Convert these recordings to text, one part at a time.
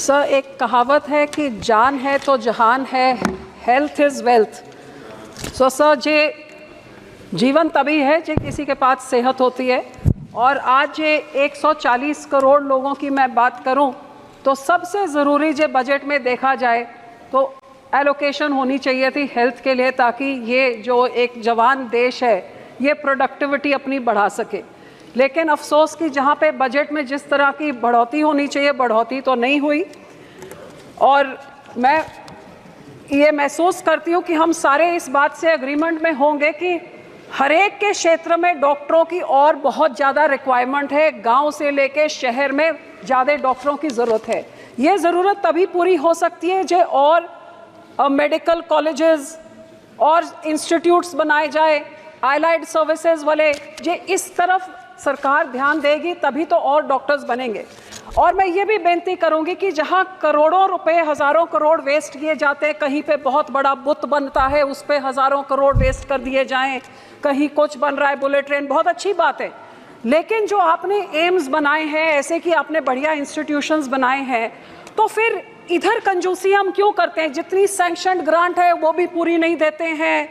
Sir, एक कहावत है कि जान है तो जहान है, हेल्थ इज़ वेल्थ। सर, जे जीवन तभी है जो किसी के पास सेहत होती है। और आज ये 140 करोड़ लोगों की मैं बात करूं तो सबसे ज़रूरी जो बजट में देखा जाए तो एलोकेशन होनी चाहिए थी हेल्थ के लिए, ताकि ये जो एक जवान देश है ये प्रोडक्टिविटी अपनी बढ़ा सके। लेकिन अफसोस कि जहाँ पे बजट में जिस तरह की बढ़ोतरी होनी चाहिए बढ़ोतरी तो नहीं हुई। और मैं ये महसूस करती हूँ कि हम सारे इस बात से एग्रीमेंट में होंगे कि हर एक के क्षेत्र में डॉक्टरों की और बहुत ज़्यादा रिक्वायरमेंट है। गांव से लेके शहर में ज़्यादा डॉक्टरों की ज़रूरत है। ये ज़रूरत तभी पूरी हो सकती है जो और मेडिकल कॉलेजेस और इंस्टीट्यूट्स बनाए जाए, आइलाइड सर्विसेज वाले, जो इस तरफ सरकार ध्यान देगी तभी तो और डॉक्टर्स बनेंगे। और मैं ये भी बेनती करूंगी कि जहां करोड़ों रुपए, हज़ारों करोड़ वेस्ट किए जाते हैं, कहीं पे बहुत बड़ा बुत बनता है उस पे हज़ारों करोड़ वेस्ट कर दिए जाएं, कहीं कुछ बन रहा है, बुलेट ट्रेन, बहुत अच्छी बात है। लेकिन जो आपने एम्स बनाए हैं, ऐसे कि आपने बढ़िया इंस्टीट्यूशंस बनाए हैं, तो फिर इधर कंजूसी हम क्यों करते हैं? जितनी सैंक्शनड ग्रांट है वो भी पूरी नहीं देते हैं,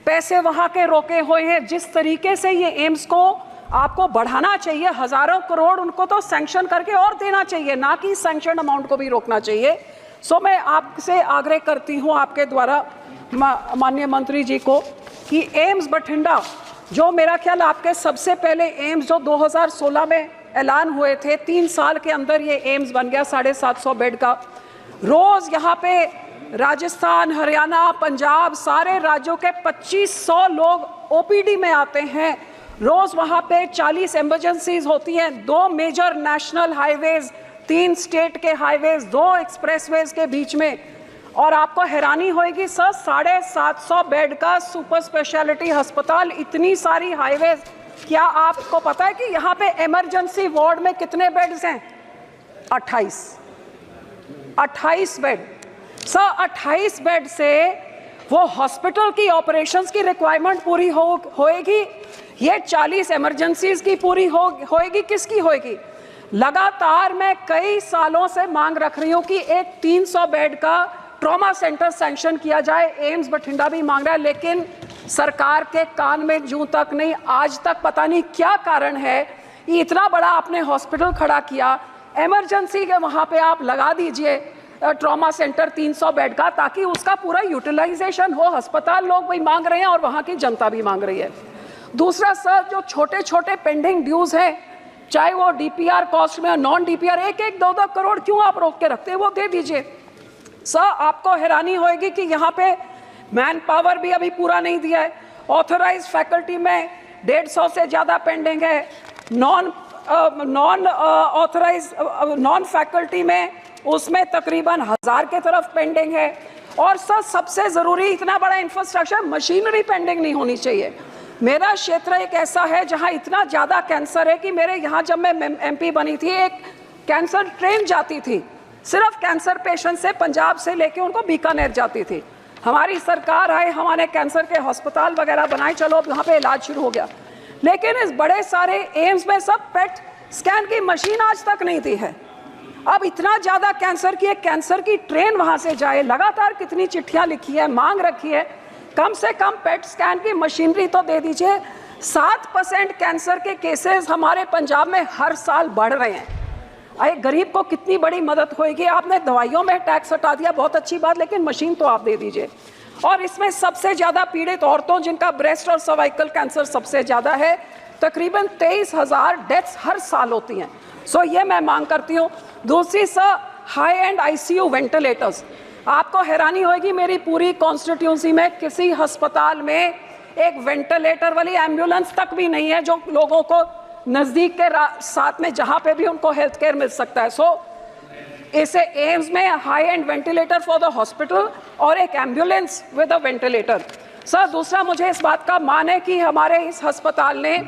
पैसे वहाँ के रोके हुए हैं। जिस तरीके से ये एम्स को आपको बढ़ाना चाहिए, हज़ारों करोड़ उनको तो सैंक्शन करके और देना चाहिए, ना कि सैंक्शन अमाउंट को भी रोकना चाहिए। सो मैं आपसे आग्रह करती हूँ आपके द्वारा माननीय मंत्री जी को कि एम्स बठिंडा, जो मेरा ख्याल आपके सबसे पहले एम्स जो 2016 में ऐलान हुए थे, 3 साल के अंदर ये एम्स बन गया 750 बेड का। रोज़ यहाँ पे राजस्थान, हरियाणा, पंजाब, सारे राज्यों के 2500 लोग ओपीडी में आते हैं। रोज़ वहाँ पे 40 इमरजेंसीज होती हैं, 2 मेजर नेशनल हाईवेज, 3 स्टेट के हाईवेज, 2 एक्सप्रेसवेज के बीच में। और आपको हैरानी होगी सर, 750 बेड का सुपर स्पेशलिटी अस्पताल, इतनी सारी हाईवेज। क्या आपको पता है कि यहाँ पे इमरजेंसी वार्ड में कितने बेड्स हैं? 28 बेड। सर, 28 बेड से वो हॉस्पिटल की ऑपरेशंस की रिक्वायरमेंट पूरी होएगी? ये 40 इमरजेंसीज की पूरी होएगी? किसकी होएगी? लगातार मैं कई सालों से मांग रख रही हूँ कि एक 300 बेड का ट्रॉमा सेंटर सैंक्शन किया जाए। एम्स बठिंडा भी मांग रहा है, लेकिन सरकार के कान में जूं तक नहीं। आज तक पता नहीं क्या कारण है, इतना बड़ा आपने हॉस्पिटल खड़ा किया, इमरजेंसी के वहाँ पे आप लगा दीजिए ट्रॉमा सेंटर 300 बेड का, ताकि उसका पूरा यूटिलाइजेशन हो। अस्पताल लोग भी मांग रहे हैं और वहाँ की जनता भी मांग रही है। दूसरा सर, जो छोटे छोटे पेंडिंग ड्यूज हैं, चाहे वो डीपीआर कॉस्ट में, नॉन डीपीआर, 1-1, 2-2 करोड़ क्यों आप रोक के रखते हैं? वो दे दीजिए। सर, आपको हैरानी होगी कि यहाँ पे मैन पावर भी अभी पूरा नहीं दिया है। ऑथराइज फैकल्टी में 150 से ज़्यादा पेंडिंग है। नॉन ऑथराइज नॉन फैकल्टी में उसमें तकरीबन 1000 के तरफ पेंडिंग है। और सर, सबसे ज़रूरी, इतना बड़ा इंफ्रास्ट्रक्चर, मशीनरी पेंडिंग नहीं होनी चाहिए। मेरा क्षेत्र एक ऐसा है जहां इतना ज़्यादा कैंसर है कि मेरे यहाँ जब मैं एमपी बनी थी, एक कैंसर ट्रेन जाती थी, सिर्फ कैंसर पेशेंट से पंजाब से लेके उनको बीकानेर जाती थी। हमारी सरकार आई, हमारे कैंसर के अस्पताल वगैरह बनाए, चलो वहाँ पे इलाज शुरू हो गया। लेकिन इस बड़े सारे एम्स में सब पेट स्कैन की मशीन आज तक नहीं दी है। अब इतना ज़्यादा कैंसर की एक कैंसर की ट्रेन वहाँ से जाए, लगातार कितनी चिट्ठियाँ लिखी है, मांग रखी है, कम से कम पेट स्कैन की मशीनरी तो दे दीजिए। 7% कैंसर के केसेस हमारे पंजाब में हर साल बढ़ रहे हैं। अरे गरीब को कितनी बड़ी मदद होएगी? आपने दवाइयों में टैक्स हटा दिया, बहुत अच्छी बात, लेकिन मशीन तो आप दे दीजिए। और इसमें सबसे ज़्यादा पीड़ित औरतों, जिनका ब्रेस्ट और सर्वाइकल कैंसर सबसे ज़्यादा है, तकरीबन 23,000 डेथ्स हर साल होती हैं। सो ये मैं मांग करती हूँ। दूसरी sir, high and ICU ventilators. आपको हैरानी होगी, मेरी पूरी कॉन्स्टिट्यूंसी में किसी अस्पताल में एक वेंटिलेटर वाली एम्बुलेंस तक भी नहीं है, जो लोगों को नज़दीक के साथ में जहाँ पे भी उनको हेल्थ केयर मिल सकता है। सो इसे एम्स में high and ventilator for the hospital और एक ambulance with a ventilator. Sir, दूसरा, मुझे इस बात का मान है कि हमारे इस अस्पताल ने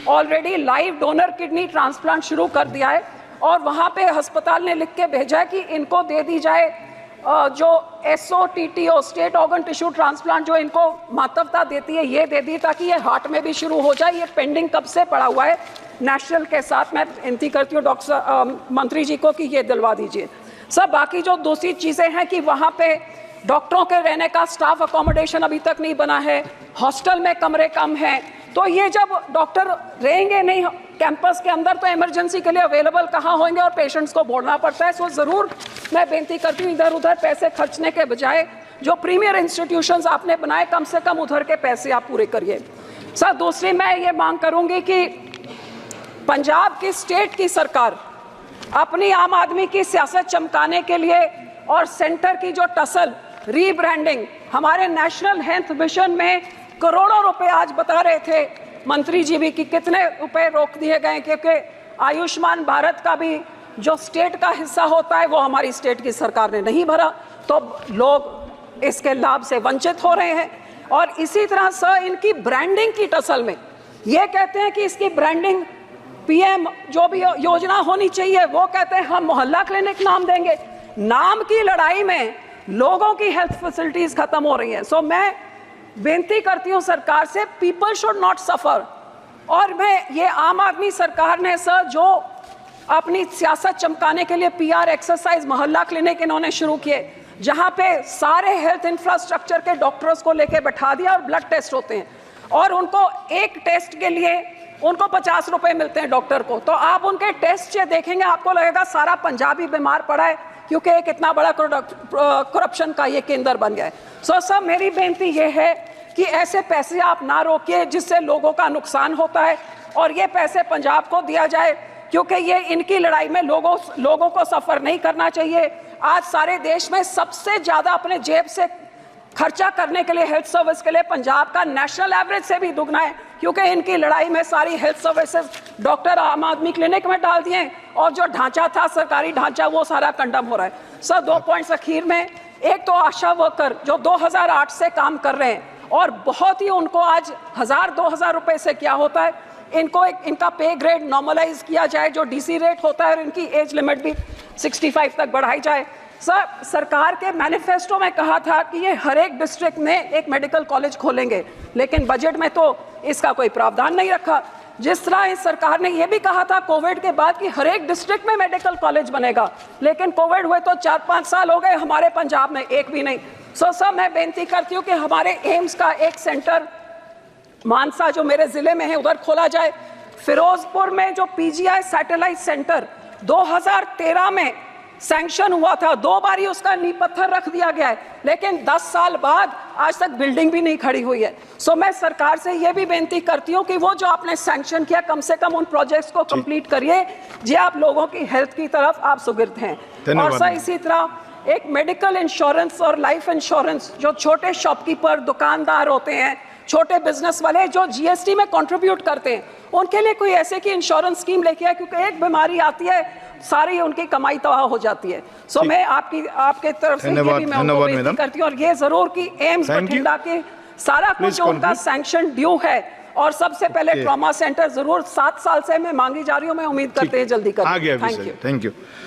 already live donor kidney transplant शुरू कर दिया है, और वहाँ पे अस्पताल ने लिख के भेजा है कि इनको दे दी जाए जो SOTTO, state organ tissue transplant, जो इनको महत्वता देती है, ये दे दी, ताकि ये हार्ट में भी शुरू हो जाए। ये पेंडिंग कब से पड़ा हुआ है नेशनल के साथ। मैं विनती करती हूँ डॉक्टर मंत्री जी को कि ये दिलवा दीजिए। सब बाकी जो दूसरी चीज़ें हैं कि वहाँ पे डॉक्टरों के रहने का स्टाफ अकोमोडेशन अभी तक नहीं बना है, हॉस्टल में कमरे कम हैं, तो ये जब डॉक्टर रहेंगे नहीं कैंपस के अंदर तो इमरजेंसी के लिए अवेलेबल कहाँ होंगे और पेशेंट्स को बोलना पड़ता है। सो ज़रूर मैं बेनती करती हूँ इधर उधर पैसे खर्चने के बजाय जो प्रीमियर इंस्टीट्यूशंस आपने बनाए कम से कम उधर के पैसे आप पूरे करिए। सर दूसरी मैं ये मांग करूँगी कि पंजाब की स्टेट की सरकार अपनी आम आदमी की सियासत चमकाने के लिए और सेंटर की जो टसल रीब्रांडिंग, हमारे नेशनल हेल्थ मिशन में करोड़ों रुपए आज बता रहे थे मंत्री जी भी कि कितने रुपए रोक दिए गए, क्योंकि आयुष्मान भारत का भी जो स्टेट का हिस्सा होता है वो हमारी स्टेट की सरकार ने नहीं भरा, तो लोग इसके लाभ से वंचित हो रहे हैं। और इसी तरह से इनकी ब्रांडिंग की टसल में ये कहते हैं कि इसकी ब्रांडिंग पीएम जो भी योजना होनी चाहिए वो कहते हैं हम मोहल्ला क्लिनिक नाम देंगे। नाम की लड़ाई में लोगों की हेल्थ फैसिलिटीज खत्म हो रही हैं। सो मैं बेनती करती हूँ सरकार से, पीपल शुड नॉट सफर। और मैं ये आम आदमी सरकार ने सर जो अपनी सियासत चमकाने के लिए पीआर एक्सरसाइज मोहल्ला क्लिनिक इन्होंने शुरू किए, जहाँ पे सारे हेल्थ इंफ्रास्ट्रक्चर के डॉक्टर्स को लेके बैठा दिया और ब्लड टेस्ट होते हैं और उनको एक टेस्ट के लिए उनको 50 रुपए मिलते हैं डॉक्टर को। तो आप उनके टेस्ट से देखेंगे आपको लगेगा सारा पंजाबी बीमार पड़ा है, क्योंकि एक इतना बड़ा करप्शन का ये केंद्र बन गया है। सो सर मेरी बेनती ये है कि ऐसे पैसे आप ना रोकिए जिससे लोगों का नुकसान होता है और ये पैसे पंजाब को दिया जाए, क्योंकि ये इनकी लड़ाई में लोगों को सफ़र नहीं करना चाहिए। आज सारे देश में सबसे ज़्यादा अपने जेब से खर्चा करने के लिए हेल्थ सर्विस के लिए पंजाब का नेशनल एवरेज से भी दुगना है, क्योंकि इनकी लड़ाई में सारी हेल्थ सर्विसेज डॉक्टर आम आदमी क्लिनिक में डाल दिए और जो ढांचा था सरकारी ढांचा वो सारा कंडम हो रहा है। सर 2 पॉइंट्स अखीर में, एक तो आशा वर्कर जो 2008 से काम कर रहे हैं और बहुत ही उनको आज 1000-2000 रुपए से क्या होता है, इनको इनका पे ग्रेड नॉर्मलाइज किया जाए, जो डीसी रेट होता है और इनकी एज लिमिट भी 65 तक बढ़ाई जाए। सर सरकार के मैनिफेस्टो में कहा था कि ये हर एक डिस्ट्रिक्ट में एक मेडिकल कॉलेज खोलेंगे, लेकिन बजट में तो इसका कोई प्रावधान नहीं रखा। जिस तरह इस सरकार ने यह भी कहा था कोविड के बाद कि हर एक डिस्ट्रिक्ट में मेडिकल कॉलेज बनेगा, लेकिन कोविड हुए तो 4-5 साल हो गए, हमारे पंजाब में एक भी नहीं। सो सर मैं बेनती करती हूँ कि हमारे एम्स का एक सेंटर मानसा जो मेरे ज़िले में है उधर खोला जाए। फिरोजपुर में जो पीजीआई सैटेलाइट सेंटर 2013 में सैंक्शन हुआ था, 2 बार ही उसका नींव पत्थर रख दिया गया है, लेकिन 10 साल बाद आज तक बिल्डिंग भी नहीं खड़ी हुई है। सो मैं सरकार से ये भी बेनती करती हूँ कि वो जो आपने सैंक्शन किया कम से कम उन प्रोजेक्ट्स को कंप्लीट करिए, जो आप लोगों की हेल्थ की तरफ आप सुगिर्द हैं। और सर इसी तरह एक मेडिकल इंश्योरेंस और लाइफ इंश्योरेंस जो छोटे शॉपकीपर दुकानदार होते हैं, छोटे बिजनेस वाले जो जीएसटी में कंट्रीब्यूट करते हैं, उनके लिए कोई ऐसे की इंश्योरेंस स्कीम लेके आए, क्योंकि एक बीमारी आती है सारी उनकी कमाई तबाह हो जाती है। सो मैं आपके तरफ से ये भी मैं उनको बेनती करती हूँ और ये जरूर कि एम्स बठिंडा के सारा कुछ उनका सैंक्शन ड्यू है और सबसे पहले ट्रॉमा सेंटर जरूर 7 साल से मैं मांगी जा रही हूँ, मैं उम्मीद करते हैं जल्दी करें। Thank you.